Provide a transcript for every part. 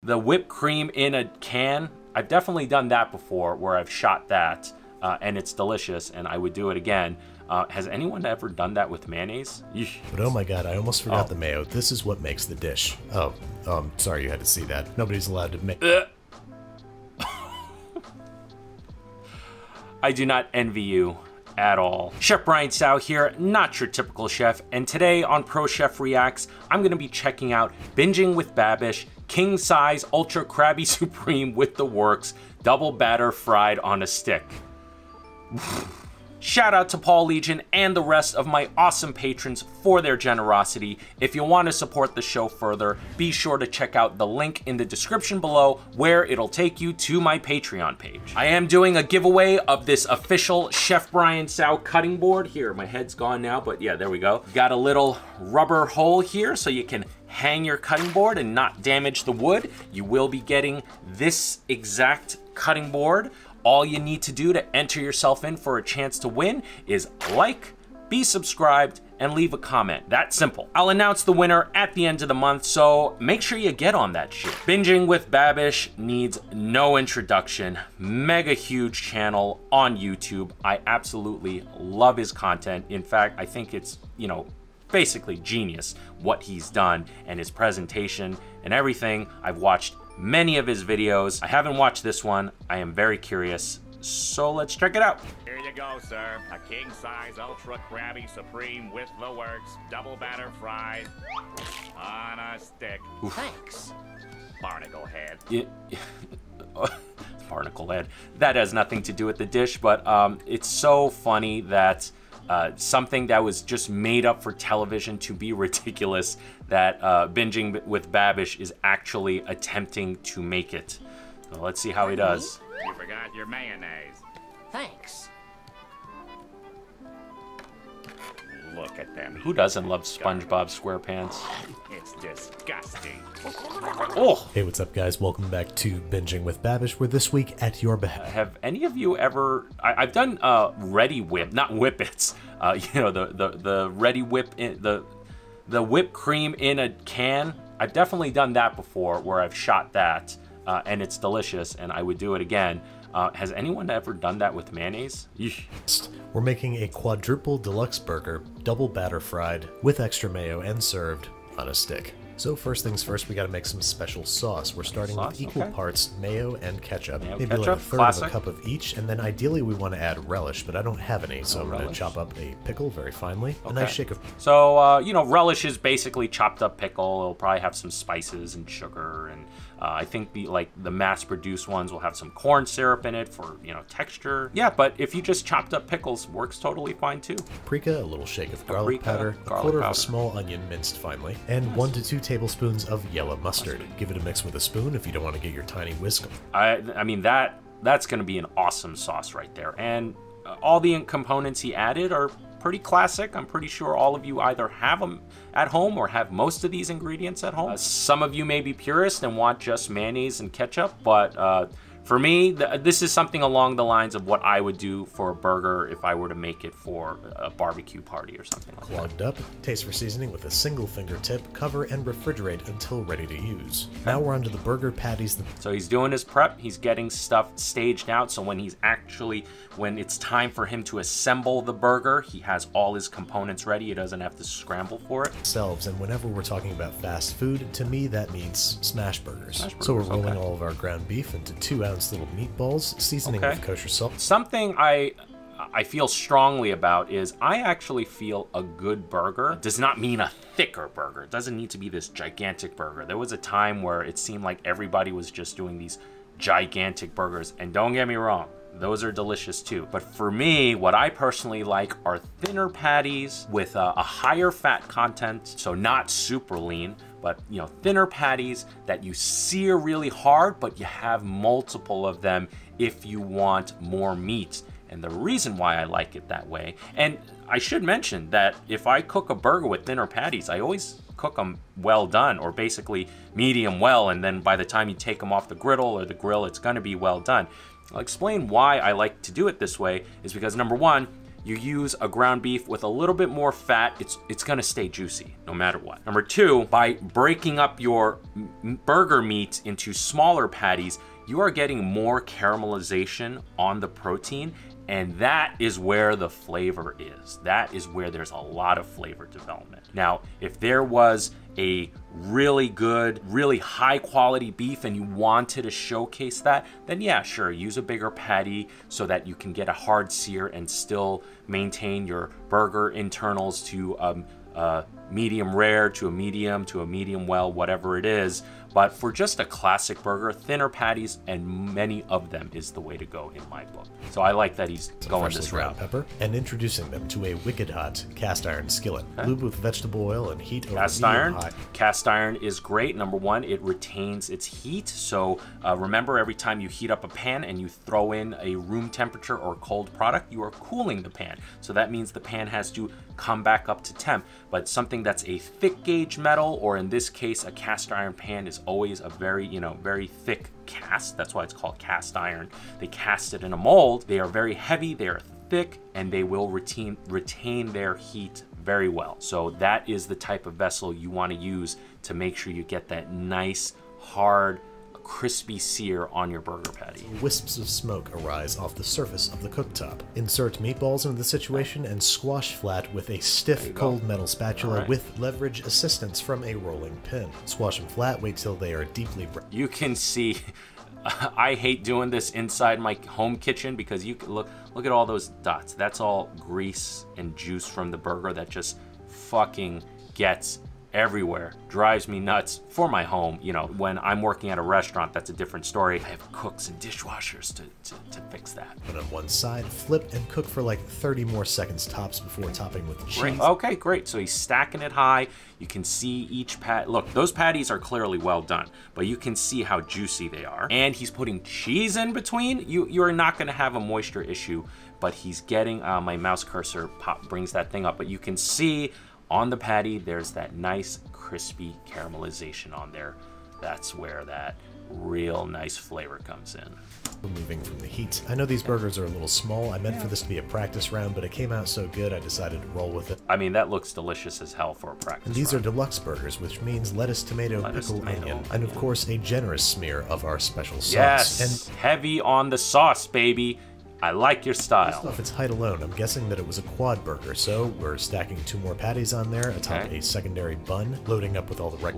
the whipped cream in a can, I've definitely done that before where I've shot that and it's delicious and I would do it again. Has anyone ever done that with mayonnaise? But oh my god, I almost forgot the mayo. This is what makes the dish. Oh, sorry you had to see that. Nobody's allowed to make... I do not envy you at all. Chef Brian Tsao here, not your typical chef, and today on Pro Chef Reacts, I'm gonna be checking out Binging with Babish, King Size Ultra Krabby Supreme with the works, double batter fried on a stick. Shout out to Paul Legion and the rest of my awesome patrons for their generosity. If you want to support the show further, be sure to check out the link in the description below where it'll take you to my Patreon page. I am doing a giveaway of this official Chef Brian Tsao cutting board. Here, my head's gone now, but yeah, there we go. Got a little rubber hole here so you can hang your cutting board and not damage the wood. You will be getting this exact cutting board. All you need to do to enter yourself in for a chance to win is like, be subscribed, and leave a comment. That simple. I'll announce the winner at the end of the month, so make sure you get on that shit. Binging with Babish needs no introduction. Mega huge channel on YouTube. I absolutely love his content. In fact, I think it's, you know, basically genius what he's done and his presentation and everything. I've watched many of his videos. I haven't watched this one. I am very curious, so let's check it out. Here you go, sir. A king-size ultra Krabby Supreme with the works, double batter fried on a stick. Oof. Thanks, barnacle head. Barnacle head. That has nothing to do with the dish, but it's so funny that something that was just made up for television to be ridiculous, that Binging with Babish is actually attempting to make it. So let's see how he does. You forgot your mayonnaise. Thanks. Look at them. Who doesn't love Spongebob SquarePants? It's disgusting. Oh! Hey, what's up guys? Welcome back to Binging with Babish. We're this week at your behest. Have any of you ever... I've done Ready Whip, not Whippets. You know, the Ready Whip, the whipped cream in a can. I've definitely done that before where I've shot that and it's delicious and I would do it again. Has anyone ever done that with mayonnaise? We're making a quadruple deluxe burger, double batter fried, with extra mayo and served on a stick. So first things first, we gotta make some special sauce. We're starting with equal parts mayo and ketchup. Maybe like a third of a cup of each, and then ideally we want to add relish, but I don't have any, so I'm gonna chop up a pickle very finely. A nice shake of... So, you know, relish is basically chopped up pickle. It'll probably have some spices and sugar, and I think the mass-produced ones will have some corn syrup in it for, you know, texture. Yeah, but if you just chopped up pickles, works totally fine too. Paprika, a little shake of garlic powder, a quarter of a small onion minced finely, and 1 to 2 tablespoons of yellow mustard. Give it a mix with a spoon if you don't want to get your tiny whisk. I mean, that's going to be an awesome sauce right there. And all the components he added are pretty classic. I'm pretty sure all of you either have them at home or have most of these ingredients at home. Some of you may be purists and want just mayonnaise and ketchup, but for me, this is something along the lines of what I would do for a burger if I were to make it for a barbecue party or something like that. Clogged up, taste for seasoning with a single fingertip, cover and refrigerate until ready to use. Now we're onto the burger patties. So he's doing his prep, he's getting stuff staged out, so when it's time for him to assemble the burger, he has all his components ready, he doesn't have to scramble for it. And whenever we're talking about fast food, to me that means smash burgers. So we're rolling all of our ground beef into 2-ounce little meatballs, seasoning with kosher salt. Something I feel strongly about is I actually feel a good burger does not mean a thicker burger. It doesn't need to be this gigantic burger. There was a time where it seemed like everybody was just doing these gigantic burgers, and don't get me wrong, those are delicious too. But for me, what I personally like are thinner patties with a higher fat content, so not super lean, but you know, thinner patties that you sear really hard, but you have multiple of them if you want more meat. And the reason why I like it that way, and I should mention that if I cook a burger with thinner patties, I always cook them well done, or basically medium well, and then by the time you take them off the griddle or the grill, it's gonna be well done. I'll explain why I like to do it this way is because number one, you use a ground beef with a little bit more fat, it's gonna stay juicy no matter what. Number two, by breaking up your burger meat into smaller patties, you are getting more caramelization on the protein, and that is where the flavor is. That is where there's a lot of flavor development. Now, if there was a really good, really high quality beef and you wanted to showcase that, then yeah, sure, use a bigger patty so that you can get a hard sear and still maintain your burger internals to medium rare, to a medium well, whatever it is. But for just a classic burger, thinner patties and many of them is the way to go in my book. So I like that he's going this route. Pepper, and introducing them to a wicked hot cast iron skillet. Lube with vegetable oil and heat over medium high. Cast iron is great. Number one, it retains its heat. So remember, every time you heat up a pan and you throw in a room temperature or cold product, you are cooling the pan. So that means the pan has to come back up to temp. But something that's a thick gauge metal, or in this case, a cast iron pan, is always a very, very thick cast. That's why it's called cast iron. They cast it in a mold. They are very heavy, they are thick, and they will retain their heat very well. So that is the type of vessel you want to use to make sure you get that nice, hard, crispy sear on your burger patty. Wisps of smoke arise off the surface of the cooktop. Insert meatballs into the situation and squash flat with a stiff, cold metal spatula with leverage assistance from a rolling pin. Squash them flat, wait till they are deeply brown. You can see, I hate doing this inside my home kitchen because you can look at all those dots. That's all grease and juice from the burger that just fucking gets everywhere. Drives me nuts for my home. You know, when I'm working at a restaurant, that's a different story. I have cooks and dishwashers to fix that. Put on one side, flip, and cook for like 30 more seconds tops before topping with cheese. Great. Okay, great. So he's stacking it high. You can see each pat. Look, those patties are clearly well done, but you can see how juicy they are. And he's putting cheese in between. You're not going to have a moisture issue, but he's getting, my mouse cursor brings that thing up, but you can see on the patty, there's that nice crispy caramelization on there. That's where that real nice flavor comes in. Removing from the heat. I know these burgers are a little small. I meant for this to be a practice round, but it came out so good I decided to roll with it. I mean, that looks delicious as hell for a practice round. These are deluxe burgers, which means lettuce, tomato, pickle, onion, and of course a generous smear of our special sauce. Yes, and heavy on the sauce, baby. I like your style. Based off its height alone, I'm guessing that it was a quad burger, so we're stacking 2 more patties on there atop a secondary bun, loading up with all the right...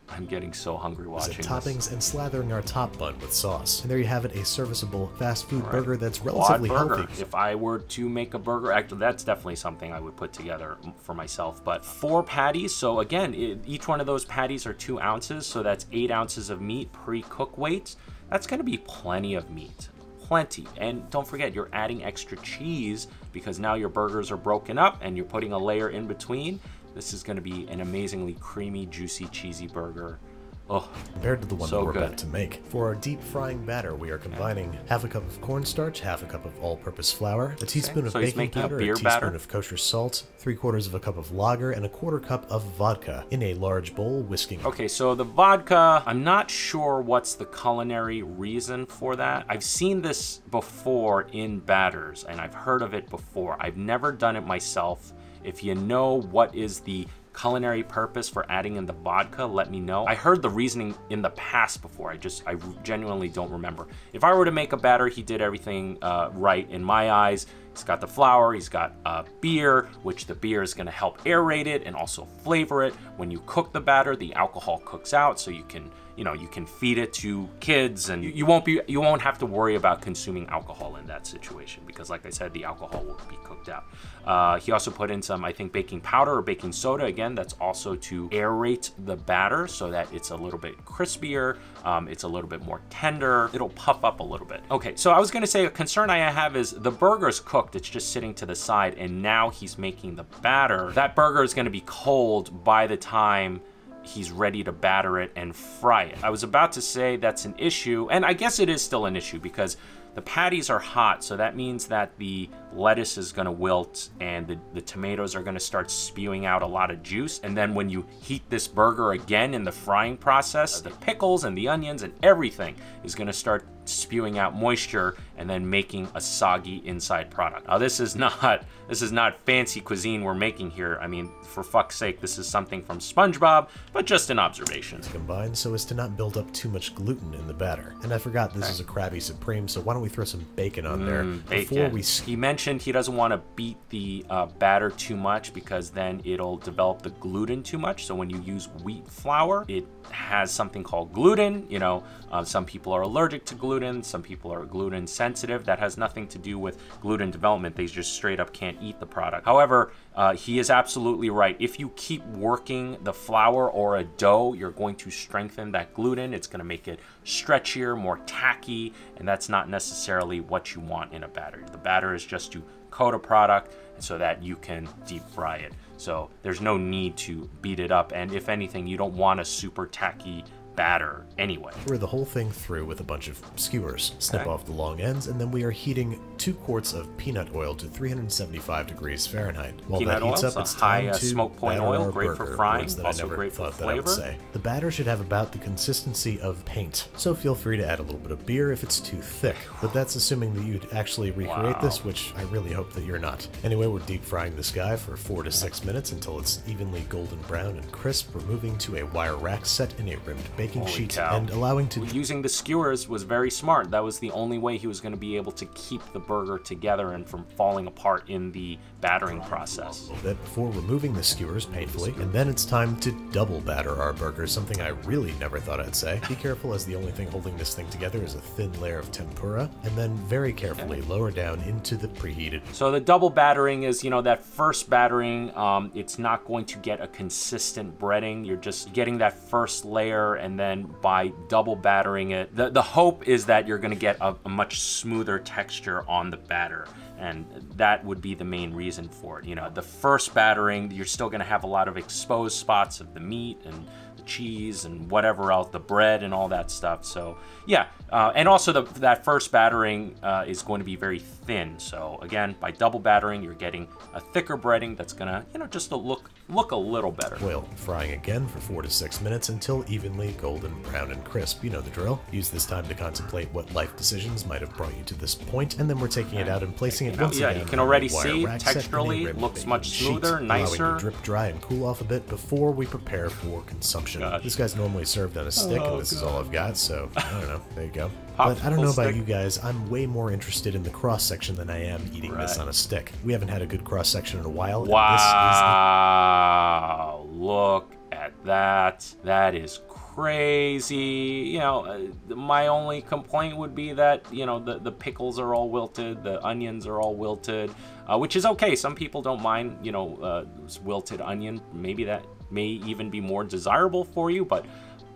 I'm getting so hungry watching this. Toppings and slathering our top bun with sauce. And there you have it, a serviceable fast food burger that's relatively healthy. If I were to make a burger, actually that's definitely something I would put together for myself. But 4 patties, so again, each one of those patties are 2 ounces, so that's 8 ounces of meat pre-cook weight. That's gonna be plenty of meat. Plenty. And don't forget, you're adding extra cheese because now your burgers are broken up and you're putting a layer in between. This is going to be an amazingly creamy, juicy, cheesy burger. Oh, compared to the one that we're about to make. For our deep frying batter, we are combining half a cup of cornstarch, half a cup of all-purpose flour, a teaspoon of baking powder, a teaspoon of kosher salt, 3/4 of a cup of lager, and a 1/4 cup of vodka in a large bowl, whisking. Okay, so the vodka, I'm not sure what's the culinary reason for that. I've seen this before in batters, and I've heard of it before. I've never done it myself. If you know what is the culinary purpose for adding in the vodka, let me know. I heard the reasoning in the past before. I genuinely don't remember. If I were to make a batter, he did everything right in my eyes. He's got the flour, he's got beer, which the beer is gonna help aerate it and also flavor it. When you cook the batter, the alcohol cooks out, so you can, you can feed it to kids, and you won't have to worry about consuming alcohol in that situation because, like I said, the alcohol will be cooked out. He also put in some, I think, baking powder or baking soda. Again, that's also to aerate the batter so that it's a little bit crispier, it's a little bit more tender, it'll puff up a little bit. Okay, so I was gonna say a concern I have is the burger's cooked, it's just sitting to the side, and now he's making the batter. That burger is gonna be cold by the time he's ready to batter it and fry it. I was about to say that's an issue, and I guess it is still an issue because the patties are hot, so that means that the lettuce is going to wilt and the tomatoes are going to start spewing out a lot of juice. And then when you heat this burger again in the frying process, the pickles and the onions and everything is going to start spewing out moisture and then making a soggy inside product. Now this is not fancy cuisine we're making here. I mean, for fuck's sake, this is something from SpongeBob, but just an observation. Combine so as to not build up too much gluten in the batter. And I forgot this is a Krabby Supreme, so why don't we throw some bacon on there before we... He mentioned he doesn't want to beat the batter too much because then it'll develop the gluten too much. So when you use wheat flour, it has something called gluten. You know, some people are allergic to gluten, some people are gluten sensitive. That has nothing to do with gluten development. They just straight up can't eat the product. However, he is absolutely right. If you keep working the flour or a dough, you're going to strengthen that gluten. It's going to make it stretchier, more tacky, and that's not necessarily what you want in a batter. The batter is just to coat a product so that you can deep fry it. So there's no need to beat it up, and if anything, you don't want a super tacky batter anyway. Pour the whole thing through with a bunch of skewers. Snip off the long ends, and then we are heating 2 quarts of peanut oil to 375 degrees Fahrenheit. While peanut that heats oil, up, it's time to smoke point oil, great for frying, also I great for thought that I would say. The batter should have about the consistency of paint, so feel free to add a little bit of beer if it's too thick, but that's assuming that you'd actually recreate this, which I really hope that you're not. Anyway, we're deep frying this guy for 4 to 6 minutes until it's evenly golden brown and crisp. We're moving to a wire rack set in a rimmed baking sheet and allowing to... Using the skewers was very smart. That was the only way he was going to be able to keep the burger together and from falling apart in the battering process. A little bit before removing the skewers painfully, and then it's time to double batter our burger, something I really never thought I'd say. Be careful, as the only thing holding this thing together is a thin layer of tempura, and then very carefully lower down into the preheated. So the double battering is, you know, that first battering, it's not going to get a consistent breading. You're just getting that first layer, and then by double battering it, the hope is that you're going to get a much smoother texture on the batter, and that would be the main reason for it. You know, the first battering, you're still going to have a lot of exposed spots of the meat and the cheese and whatever else, the bread and all that stuff. So yeah, and also that first battering is going to be very thin. So again, by double battering, you're getting a thicker breading that's gonna, you know, just to look a little better. Oil frying again for 4 to 6 minutes until evenly golden brown and crisp. You know the drill. Use this time to contemplate what life decisions might have brought you to this point, and then we're taking it out and placing it once again. Yeah, you can already see texturally looks much smoother, nicer. Allowing it to drip dry and cool off a bit before we prepare for consumption. This guy's normally served on a stick, and this is all I've got, so I don't know. There you go. But I don't know about you guys, I'm way more interested in the cross-section than I am eating this on a stick. We haven't had a good cross-section in a while. Wow, look at that. That is crazy. You know, my only complaint would be that, you know, the pickles are all wilted, the onions are all wilted, which is okay. Some people don't mind, you know, wilted onion. Maybe that may even be more desirable for you, but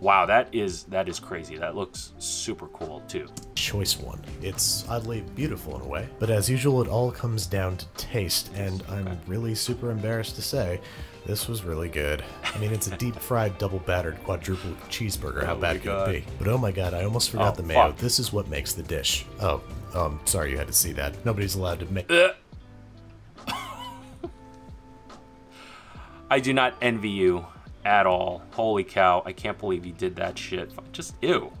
wow, that is crazy. That looks super cool too. Choice one. It's oddly beautiful in a way, but as usual, it all comes down to taste, and I'm really super embarrassed to say this was really good. I mean, it's a deep-fried, double-battered quadruple cheeseburger. How bad can it be? But oh my god, I almost forgot the mayo. Fuck. This is what makes the dish. Oh, sorry you had to see that. Nobody's allowed to make... I do not envy you at all. Holy cow, I can't believe you did that shit. Just ew.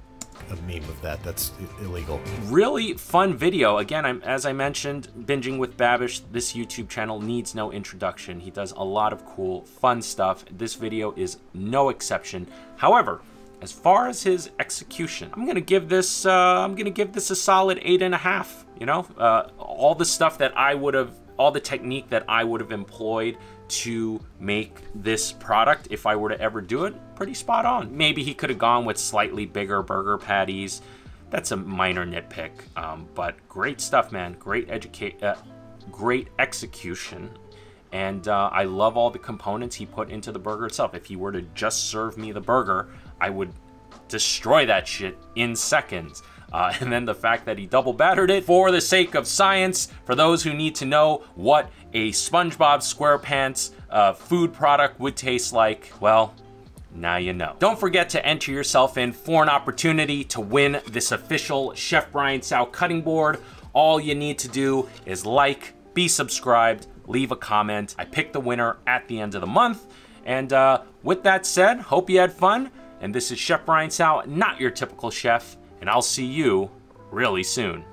A meme of that's illegal. Really fun video. Again, as I mentioned, Binging with Babish, this YouTube channel needs no introduction. He does a lot of cool, fun stuff. This video is no exception. However, as far as his execution, I'm gonna give this a solid 8.5. You know, all the stuff that all the technique that I would have employed to make this product, if I were to ever do it, pretty spot on. Maybe he could have gone with slightly bigger burger patties. That's a minor nitpick, but great stuff, man. Great execution. And I love all the components he put into the burger itself. If he were to just serve me the burger, I would destroy that shit in seconds. And then the fact that he double battered it for the sake of science, for those who need to know what a SpongeBob SquarePants food product would taste like, well, Now you know. Don't forget to enter yourself in for an opportunity to win this official Chef Brian Tsao cutting board. All you need to do is like, be subscribed, leave a comment. I pick the winner at the end of the month. And with that said, hope you had fun. And this is Chef Brian Tsao, not your typical chef. And I'll see you really soon.